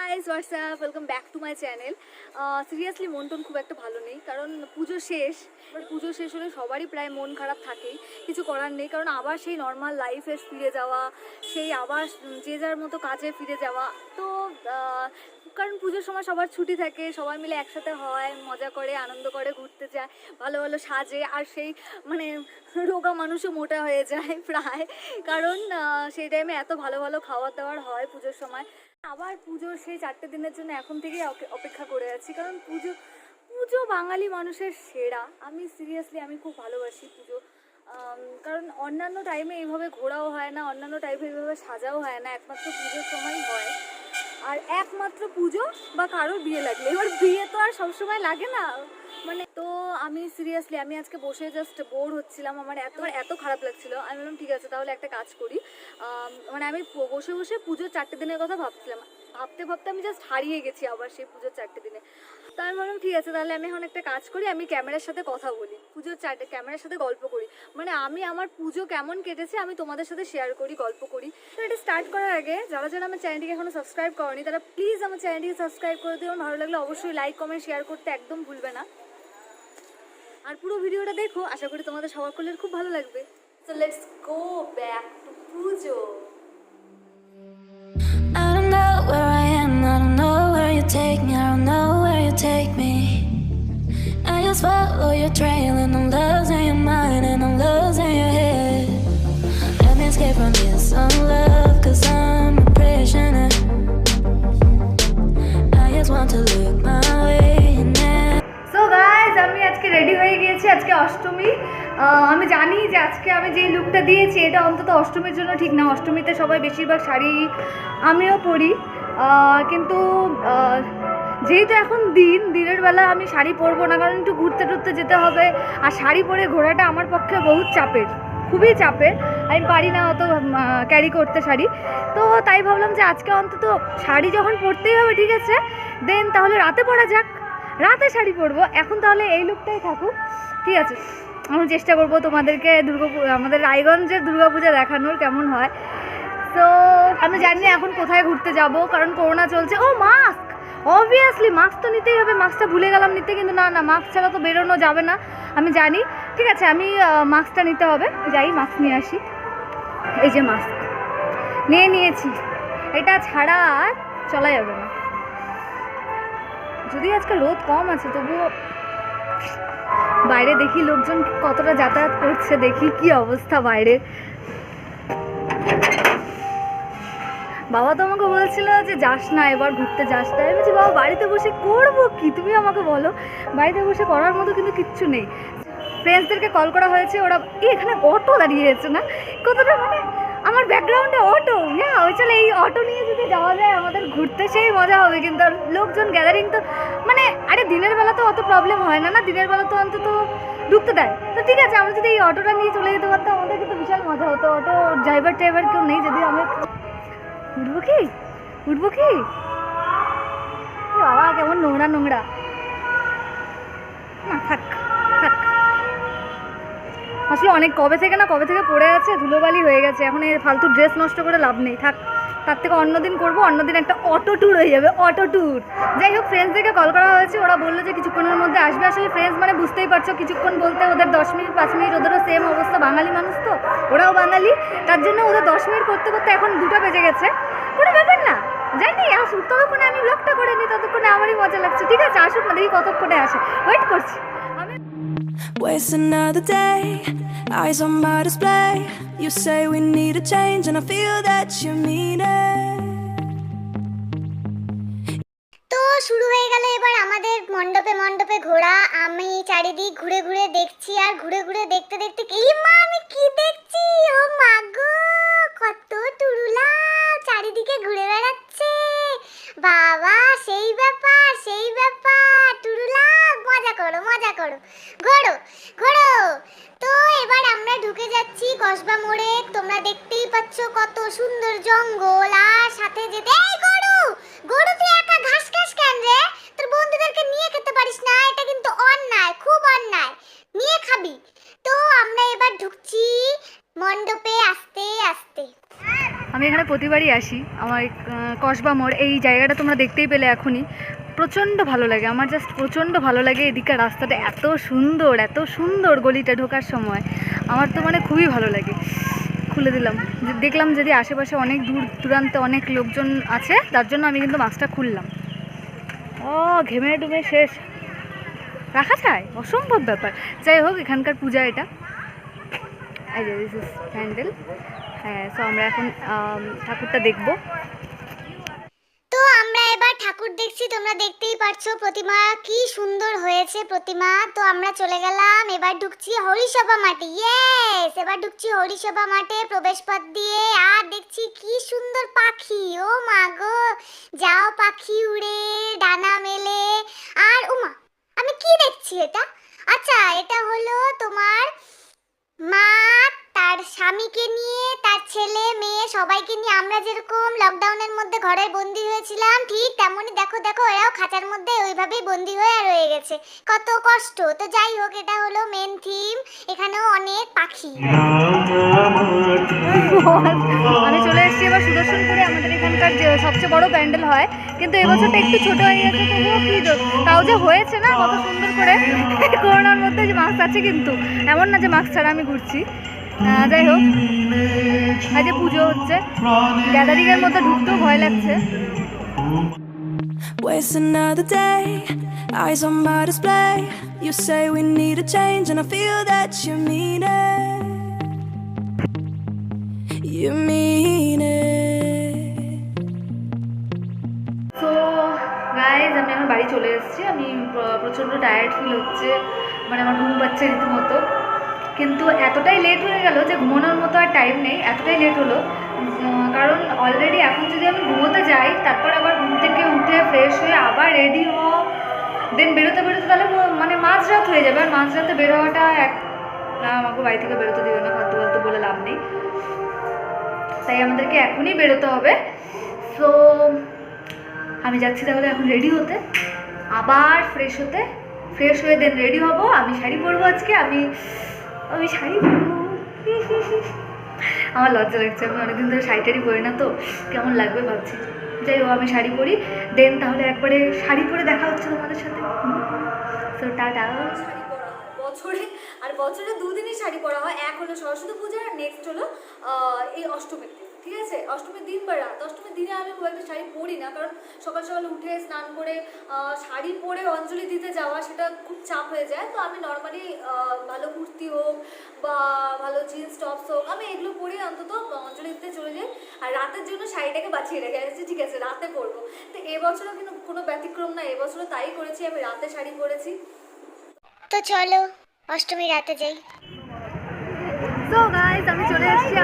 Guys WhatsApp welcome back to my channel. Seriously মন ton খুব একটা ভালো নেই, কারণ পুজো শেষ। এবার পুজো শেষ হলে সবারই প্রায় মন খারাপ থাকেই, কিছু করার নেই, কারণ আবার সেই নর্মাল লাইফে ফিরে যাওয়া, সেই আবার যে যার মতো কাজে ফিরে যাওয়া। তো কারণ পুজোর সময় সবার ছুটি থাকে, সবাই মিলে একসাথে হয়, মজা করে, আনন্দ করে, ঘুরতে যায়, ভালো ভালো সাজে, আর সেই মানে রোগা মানুষও মোটা হয়ে যায় প্রায়, কারণ সেই টাইমে এত ভালো ভালো খাবার দাবার হয় পুজোর সময়। আবার পুজোর সেই 4টে দিনের জন্য এখন থেকেই অপেক্ষা করে আছি, কারণ পুজো পুজো বাঙালি মানুষের সেরা। আমি সিরিয়াসলি আমি খুব ভালোবাসি পুজো, কারণ অন্যান্য টাইমে এইভাবে ঘোরাও হয় না, অন্যান্য টাইমে এইভাবে সাজাও হয় না, একমাত্র পুজোর সময়ই হয়। আর একমাত্র পুজো বা কারোর বিয়ে লাগলে, এবার বিয়ে তো আর সবসময় লাগে না, মানে তো আমি সিরিয়াসলি আমি আজকে বসে জাস্ট বোর হচ্ছিলাম, আমার এত খারাপ লাগছিল। আমি বললাম ঠিক আছে তাহলে একটা কাজ করি, মানে আমি বসে বসে পুজোর 4টে দিনের কথা ভাবছিলাম, ভাবতে ভাবতে আমি জাস্ট হারিয়ে গেছি আবার সেই পুজোর 4টে দিনে। তো আমি বললাম ঠিক আছে তাহলে আমি এখন একটা কাজ করি, আমি ক্যামেরার সাথে কথা বলি, পুজোর ক্যামেরার সাথে গল্প করি, মানে আমি আমার পুজো কেমন কেটেছে আমি তোমাদের সাথে শেয়ার করি, গল্প করি। তো এটা স্টার্ট করার আগে যারা যারা আমার চ্যানেলটিকে এখনো সাবস্ক্রাইব করেনি তারা প্লিজ আমার চ্যানেলটিকে সাবস্ক্রাইব করে দিও, ভালো লাগলে অবশ্যই লাইক কমেন্ট শেয়ার করতে একদম ভুলবে না, আর পুরো ভিডিওটা দেখো, আশা করি তোমাদের সকলের খুব ভালো লাগবে। So let's go back to Puja. I don't know where I am, I don't know where you take me, I don't know where you take me. I just follow your trail and I'm losing your mind and I'm losing your head. Let me escape from this love, cause I'm a prisoner. I just want to look my way now. So guys আমি আজকে ready হয়ে গিয়েছি, আজকে অষ্টমী। আমি জানি যে আজকে আমি যে লুকটা দিয়েছি এটা অন্তত অষ্টমীর জন্য ঠিক না, অষ্টমীতে সবাই বেশিরভাগ শাড়ি, আমিও পরি, কিন্তু যেহেতু এখন দিনের বেলা আমি শাড়ি পরবো না, কারণ একটু ঘুরতে টুরতে যেতে হবে, আর শাড়ি পরে ঘোরাটা আমার পক্ষে বহুত চাপের, খুবই চাপের, আমি পারি না অত ক্যারি করতে শাড়ি। তো তাই ভাবলাম যে আজকে অন্তত শাড়ি যখন পরতেই হবে ঠিক আছে, দেন তাহলে রাতে পরা যাক, রাতে শাড়ি পরবো। এখন তাহলে এই লুকটাই থাকুক, ঠিক আছে। আমি চেষ্টা করবো তোমাদেরকে আমাদের রায়গঞ্জের দুর্গাপূজা দেখানোর কেমন হয়। তো আমি জানি না এখন কোথায় ঘুরতে যাব, কারণ করোনা চলছে। ও মাস্ক, অবভিয়াসলি মাস্ক তো নিতেই হবে, মাস্কটা ভুলে গেলাম নিতে, কিন্তু না মাস্ক ছাড়া তো বেরোনো যাবে না, আমি জানি। ঠিক আছে আমি মাস্কটা নিতে হবে, যাই মাস্ক নিয়ে আসি। এই যে মাস্ক নিয়েছি, এটা ছাড়া আর চলা যাবে না। যদি আজকে রোদ কম আছে তবুও বাইরে দেখি লোকজন কতটা যাতায়াত করছে, দেখি কি অবস্থা বাইরের। বাবা তো আমাকে বলছিল যে যাস না এবার ঘুরতে, যাস না। আমি বলছি বাবা বাড়িতে বসে করবো কি, তুমি আমাকে বলো, বাড়িতে বসে করার মতো কিন্তু কিচ্ছু নেই। ফ্রেন্ডসদেরকে কল করা হয়েছে, ওরা এখানে অটো দাঁড়িয়েছে না, কতটা মানে আমার ব্যাকগ্রাউন্ডে অটো, হ্যাঁ ওই চলে এই অটো নিয়ে যদি যাওয়া যায় আমাদের ঘুরতে সেই মজা হবে, কিন্তু লোকজন গ্যাদারিং তো মানে আরে দিনের বেলা তো অত প্রবলেম হয় না, দিনের বেলা তো অন্তত ঢুকতে দেয়। তো ঠিক আছে আমরা যদি এই অটোটা নিয়ে চলে যেতে পারতাম আমাদের কিন্তু বিশাল মজা হতো। অটো ড্রাইভার কেউ নেই, যদি আমি উঠবো কি বাবা, কেমন নোংরা না থাক। আসলে অনেক কবে থেকে পড়ে আছে, ধুলোবালি হয়ে গেছে, এখন এই ফালতু ড্রেস নষ্ট করে লাভ নেই, থাক। তার থেকে অন্যদিন করবো, অন্যদিন একটা অটো ট্যুর হয়ে যাবে, অটো ট্যুর। যাই হোক ফ্রেন্ডসদেরকে কল করা হয়েছে, ওরা বললো যে কিছুক্ষণের মধ্যে আসবে। আসলে ফ্রেন্ডস মানে বুঝতেই পারছো, কিছুক্ষণ বলতে ওদের 10 মিনিট 5 মিনিট, ওদেরও সেম অবস্থা, বাঙালি মানুষ তো, ওরাও বাঙালি, তার জন্য ওদের 10 মিনিট করতে করতে এখন 2টা বেজে গেছে। কোনো ব্যাপার না, জানি আসুক, ততক্ষণে আমি ব্লগটা করে নিই, ততক্ষণে আমারই মজা লাগছে। ঠিক আছে আসুক না, দেখি কতক্ষণে আসে, ওয়েট করছি আমি। Waste another day, eyes on my display. You say we need a change and I feel that you mean it. তো শুরু হয়ে গেল এবার আমাদের মণ্ডপে ঘোরা। আমি চারিদিক ঘুরে ঘুরে দেখছি, আর ঘুরে ঘুরে দেখতে দেখতে এই মা আমি কি দেখছি, ও মা গো কত টুরুলা চারিদিকে ঘুরে বেড়াচ্ছে, বাবা সেই ব্যাপার টুরুলা, মজা করো ঘোরো। তো এবার আমরা ঢুকে যাচ্ছি কসবা মোড়ে, তোমরা দেখতেই পাচ্ছ কত সুন্দর জঙ্গল, আর সাথে যেতে এই গরু তুই একা ঘাস কেন রে, তোর বন্ধুদেরকে নিয়ে খেতে পারিস না, এটা কিন্তু অন্যায়, খুব অন্যায়, নিয়ে খাবি। তো আমরা এবার ঢুকছি মণ্ডপে আস্তে আস্তে। আমি এখানে প্রতিবারই আসি। আমার কসবা মোড় এই জায়গাটা তোমরা দেখতেই পেলে এখনই, প্রচণ্ড ভালো লাগে আমার, জাস্ট প্রচণ্ড ভালো লাগে। এদিকের রাস্তাটা এত সুন্দর গলিটা ঢোকার সময় আমার তো মানে খুবই ভালো লাগে। খুলে দিলাম, দেখলাম যদি আশেপাশে অনেক দূর দূরান্তে অনেক লোকজন আছে, তার জন্য আমি কিন্তু মাস্কটা খুললাম। ও ঘেমে ডুবে শেষ, রাখা যায় অসম্ভব ব্যাপার। যাই হোক, এখানকার পূজা এটা, এই যে দিস ইজ প্যান্ডেল। হ্যাঁ, সো আমরা এখন ঠাকুরটা দেখবো। তো আমরা এবার ঠাকুর দেখছি, তোমরা দেখতেই পারছো প্রতিমা কি সুন্দর হয়েছে প্রতিমা। তো আমরা চলে গেলাম, এবার ঢুকছি হরিসভা মাঠে। ইয়েস, এবার ঢুকছি হরিসভা মাঠে প্রবেশপথ দিয়ে। আর দেখছি কি সুন্দর পাখি, ও মা গো, যাও পাখি উড়ে ডানা মেলে। আর উমা, আমি কি দেখছি এটা? আচ্ছা, এটা হলো তোমার মা তার স্বামীকে নিয়ে, তার ছেলে মেয়ে সবাইকে নিয়ে, আমরা যেরকম লকডাউনের মধ্যে ঘরে বন্দি হয়েছিলাম ঠিক তেমনই দেখো এরাও খাঁচার মধ্যে ওইভাবেই বন্দি হয়ে রয়ে গেছে, কত কষ্ট। তো যাই হোক, এটা হলো মেন থিম, এখানেও অনেক পাখি। আমি চলে এসেছি এবার সুদর্শনপুরে, আমাদের এখানকার যে সবচেয়ে বড় প্যান্ডেল হয়, কিন্তু এবছরটা একটু ছোট হয়ে গেছে, তবুও কি তাও যে হয়েছে না কত সুন্দর করে। করোনার মধ্যে যে মাস্ক আছে, কিন্তু এমন না যে মাস্ক ছাড়া আমি ঘুরছি। যাই হোক, আজ যে পুজো হচ্ছে, গ্যাদারিংয়ের মধ্যে ঢুকতেও ভয় লাগছে। Waste another day, eyes on my display. You say we need a change, and I feel that you mean it. You mean it. So guys, আমি আমার বাড়ি চলে এসেছি। আমি প্রচণ্ড টায়ার্ড ফিল হচ্ছে, মানে আমার ঘুম পাচ্ছে রীতিমতো। কিন্তু এতটাই লেট হয়ে গেল যে ঘুমানোর মতো আর টাইম নেই, এতটাই লেট হলো। কারণ অলরেডি এখন যদি আমি ঘুমোতে যাই, তারপর আবার ঘুম থেকে উঠে ফ্রেশ হয়ে আবার রেডি হওয়া, দেন বেরোতে তাহলে মানে মাঝরাত হয়ে যাবে। আর মাঝরাতে বের হওয়াটা না, আমাকে বাড়ি থেকে বেরোতে দিবে না, ফালতু বলে লাভ নেই। তাই আমাদেরকে এখনই বেরোতে হবে। সো আমি যাচ্ছি তাহলে এখন রেডি হতে, আবার ফ্রেশ হয়ে দেন রেডি হব। আমি শাড়ি পরবো আজকে, আমি শাড়ি পরবো। আমার লজ্জা লাগছে, আমি অনেকদিন ধরে শাড়ি পরি না, তো কেমন লাগবে ভাবছি। যাই হোক, আমি শাড়ি পরি, দেন তাহলে একবারে শাড়ি পরে দেখা হচ্ছে তোমাদের সাথে। তো টাটা। বছরে দুদিনই শাড়ি পরা হয়, এক হলো সরস্বতী পূজা, আর নেক্সট হলো এই অষ্টমীর দিন। ঠিক আছে, অষ্টমীর দিন বা রাত। অষ্টমীর দিনে আমি খুব একটা শাড়ি পরি না, কারণ সকাল উঠে স্নান করে শাড়ি পরে অঞ্জলি দিতে যাওয়া, সেটা খুব চাপ হয়ে যায়। তো আমি নর্মালি ভালো কুর্তি হোক বা ভালো জিন্স টপস হোক, আমি এগুলো পরে অন্তত অঞ্জলি দিতে চলে যাই। আর রাতের জন্য শাড়িটাকে বাঁচিয়ে রেখে আসছি, ঠিক আছে রাতে পরবো। তো এবছরও কিন্তু কোনো ব্যতিক্রম না, এবছরও তাই করেছি, আমি রাতে শাড়ি পরেছি। তো চলো অষ্টমী রাতে যাই। সো গাইজ, আমি চলে এসেছি।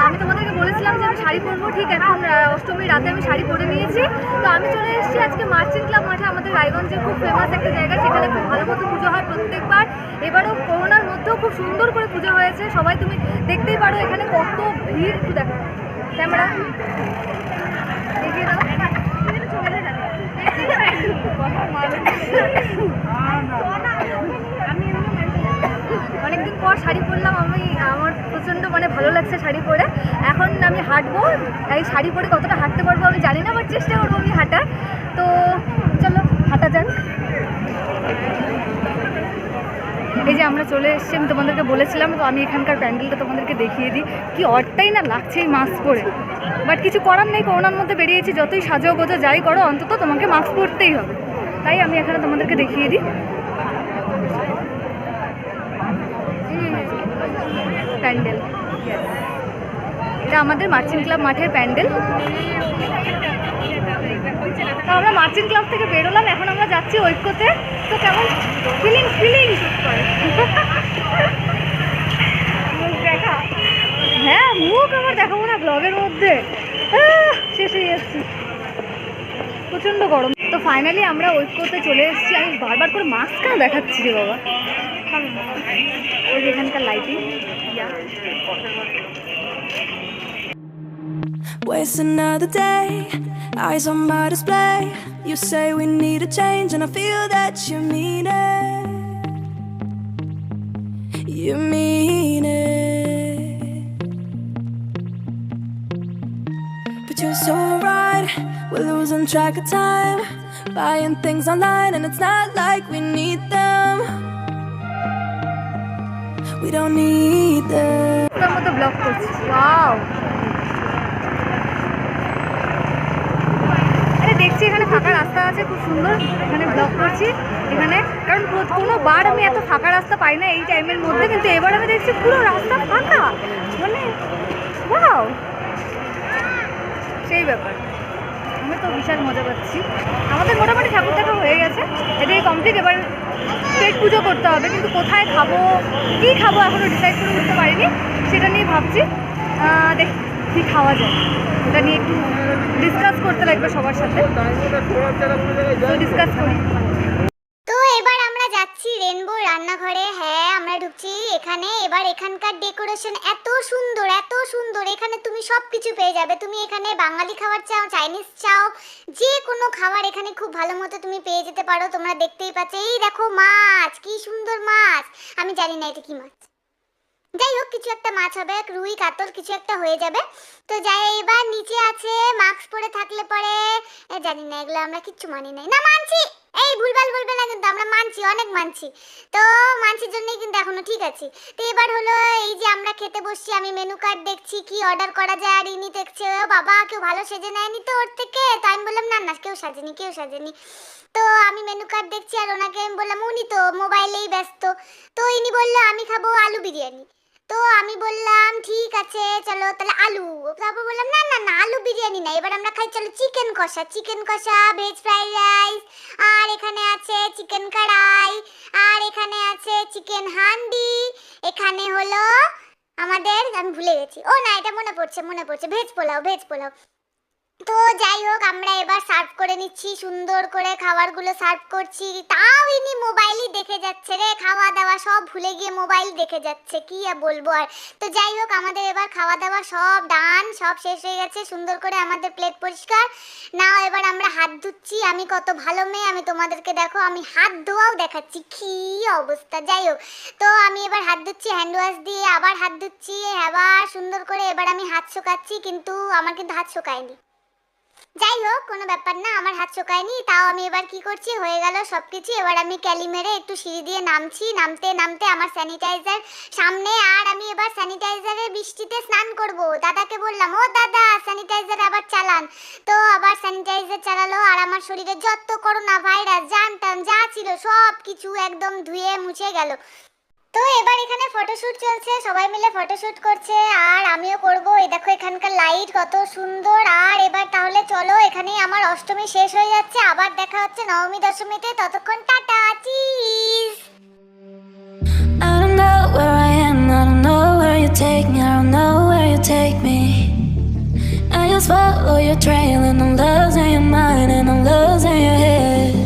আমি তোমাদেরকে বলেছিলাম যে আমি শাড়ি পরবো, ঠিক এখন অষ্টমীর রাতে আমি শাড়ি পরে নিয়েছি। তো আমি চলে এসেছি আজকে মার্চেন্ট ক্লাব মাঠে, আমাদের রায়গঞ্জে খুব ফেমাস একটা জায়গা, সেখানে খুব ভালো মতো পুজো হয় প্রত্যেকবার। এবারও করোনার মধ্যেও খুব সুন্দর করে পুজো হয়েছে, সবাই তুমি দেখতেই পারো এখানে কত ভিড়। একটু দেখো, ক্যামেরা দেখিয়ে দাও। অনেকদিন পর শাড়ি পরলাম, আমার প্রচণ্ড মানে ভালো লাগছে শাড়ি পরে। এখন আমি হাঁটবো, এই শাড়ি পরে কতটা হাঁটতে পারবো আমি জানি না, বাট চেষ্টা করবো আমি হাঁটার। তো চলো হাঁটা যাক। এই যে আমরা চলে এসেছি, আমি তোমাদেরকে বলেছিলাম। তো আমি এখানকার প্যান্ডেলটা তোমাদেরকে দেখিয়ে দিই, কি অডটাই না লাগছে এই মাস্ক পরে। বাট কিছু করার নেই, করোনার মধ্যে বেরিয়েছি, যতই সাজো গোজো যাই করো, অন্তত তোমাকে মাস্ক পরতেই হবে। তাই আমি এখানে তোমাদেরকে দেখিয়ে দিই প্যান্ডেল। এটা আমাদের মার্চেন্ট ক্লাব মাঠের প্যান্ডেল। তো আমরা মার্চেন্ট ক্লাব থেকে বেরোলাম, এখন আমরা যাচ্ছি ঐক্যতে। তো কেমন ফিলিং দেখা? হ্যাঁ, মুখ আমার দেখাবো না ব্লগের মধ্যে, শেষ হয়ে যাচ্ছি, প্রচণ্ড গরম। তো ফাইনালি আমরা ঐক্যতে চলে এসেছি। আমি বারবার করে মাস্ক কেন দেখাচ্ছি রে বাবা? ওই যে এখানকার lighting. Waste another day, eyes on my display. You say we need a change, and I feel that you mean it. You mean it. We're losing track of time, buying things online, and it's not like we need them. We don't need them. তার মধ্যে blog করছি। Wow, আরে দেখছি এখানে ফাঁকা রাস্তা আছে, খুব সুন্দর। এখানে ব্লগ করছি এখানে, কারণ কোনো বার আমি এত ফাঁকা রাস্তা পাই না এই টাইমের মধ্যে, কিন্তু এবার আমি দেখছি পুরো রাস্তা ফাঁকা, মানে ওয়াও, সেই ব্যাপার। আমি তো বিশাল মজা পাচ্ছি। আমাদের মোটামুটি ঠাকুর দেখা হয়ে গেছে, এটাই কমপ্লিট। এবার পেট পুজো করতে হবে, কিন্তু কোথায় খাবো কী খাবো এখনও ডিসাইড করে উঠতে পারিনি, সেটা নিয়ে ভাবছি। দেখ কী খাওয়া যায়, ওটা নিয়ে একটু ডিসকাস করতে লাগবে সবার সাথে, ডিসকাস করি। তো এবার আমরা যাচ্ছি রেনবো রান্নাঘরে। হ্যাঁ, আমরা ঢুকছি এখানে। এবার এখানকার ডেকোরেশন এত সুন্দর, এত সুন্দর। এখানে তুমি সব কিছু পেয়ে যাবে। তুমি এখানে বাঙালি খাবার চাও, চাইনিজ চাও, যে কোনো খাবার এখানে খুব ভালো মতো তুমি পেয়ে যেতে পারো। তোমরা দেখতেই পাচ্ছ, এই দেখো মাছ, কি সুন্দর মাছ। আমি জানি না এটা কি মাছ, যাই হোক কিছু একটা মাছ হবে, রুই কাতল কিছু একটা হয়ে যাবে। তো যাই, এবার নিচে আছে মাস্ক পরে থাকলে পরে, জানি না, এগুলো আমরা কিচ্ছু মানি নাই। না মানছি, এই ভুলভাল বলবে না কিন্তু, আমরা মানছি, অনেক মানছি। তো মানছির জন্যই কিন্তু এখনো ঠিক আছে। তো এবার হলো এই যে আমরা খেতে বসছি, আমি মেনু কার্ড দেখছি কি অর্ডার করা যায়, আর ইনি দেখছে ও বাবা কেউ ভালো সেজে নেয়নি তো ওর থেকে। তো আমি বললাম না না, কেউ সাজেনি, কেউ সাজেনি। তো আমি মেনু কার্ড দেখছি, আর ওনাকে আমি বললাম, উনি তো মোবাইলেই ব্যস্ত। তো ইনি বললো আমি খাবো আলু বিরিয়ানি। তো আমি বললাম ঠিক আছে চলো তাহলে আলু। তারপর বললাম না না না, আলু বিরিয়ানি না, এবার আমরা খাই চলো চিকেন কষা, চিকেন কষা, ভেজ ফ্রাইড রাইস, আর এখানে আছে চিকেন কড়াই, আর এখানে আছে চিকেন হান্ডি, এখানে হলো আমাদের, আমি ভুলে গেছি, ও না এটা মনে পড়ছে, ভেজ পোলাও, ভেজ পোলাও। তো যাই হোক আমরা এবার সার্ভ করে নিচ্ছি, সুন্দর করে খাবারগুলো সার্ভ করছি। তাও ইনি মোবাইলই দেখে যাচ্ছে রে, খাওয়া দাওয়া সব ভুলে গিয়ে মোবাইল দেখে যাচ্ছে, কি আর বলবো আর। তো যাই হোক আমাদের এবার খাওয়া দাওয়া সব ডান, সব শেষ হয়ে গেছে, সুন্দর করে আমাদের প্লেট পরিষ্কার। নাও এবার আমরা হাত ধুচ্ছি। আমি কত ভালো মেয়ে, আমি তোমাদেরকে দেখো আমি হাত ধোয়াও দেখাচ্ছি, কি অবস্থা। যাই হোক, তো আমি এবার হাত ধুচ্ছি হ্যান্ড ওয়াশ দিয়ে, আবার হাত ধুচ্ছি, আবার সুন্দর করে। এবার আমি হাত শোকাচ্ছি, কিন্তু আমার কিন্তু হাত শোকায়নি। যাই হোক কোনো ব্যাপার না, আমার হাত শোকায়নি। তাও আমি এবার কি করছি, হয়ে গেল সব কিছু। এবার আমি ক্যালি মেরে একটু সিঁড়ি দিয়ে নামছি, নামতে নামতে আমার স্যানিটাইজার সামনে, আর আমি এবার স্যানিটাইজারের বৃষ্টিতে স্নান করব। দাদাকে বললাম ও দাদা স্যানিটাইজার আবার চালান। তো আবার স্যানিটাইজার চালালো, আর আমার শরীরে যত করোনা ভাইরাস জান টান যা ছিল সব কিছু একদম ধুয়ে মুছে গেল। তো এবার এখানে ফটোশুট চলছে, সবাই মিলে ফটোশুট করছে, আর আমিও করব। এই দেখো এখানকার লাইট কত সুন্দর। আর এবার তাহলে চলো, এখানেই আমার অষ্টমী শেষ হয়ে যাচ্ছে, আবার দেখা হচ্ছে নবমী দশমীতে। ততক্ষণ tata, cheese. I don't know where I am, I don't know where you take me, I don't know where you take me. I just follow your trail and I'm losing your mind and I'm losing your head.